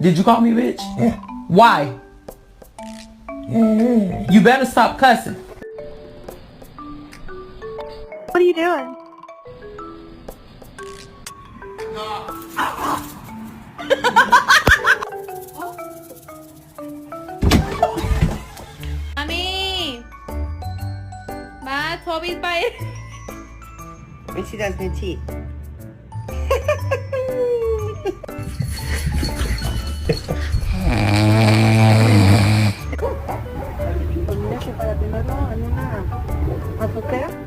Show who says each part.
Speaker 1: Did you call me bitch?
Speaker 2: Yeah.
Speaker 1: Why? You better stop cussing.
Speaker 3: What are you doing?
Speaker 4: Mommy! Ma, Toby's biting.
Speaker 2: When she does her teeth. Para tenerlo en una azuquera.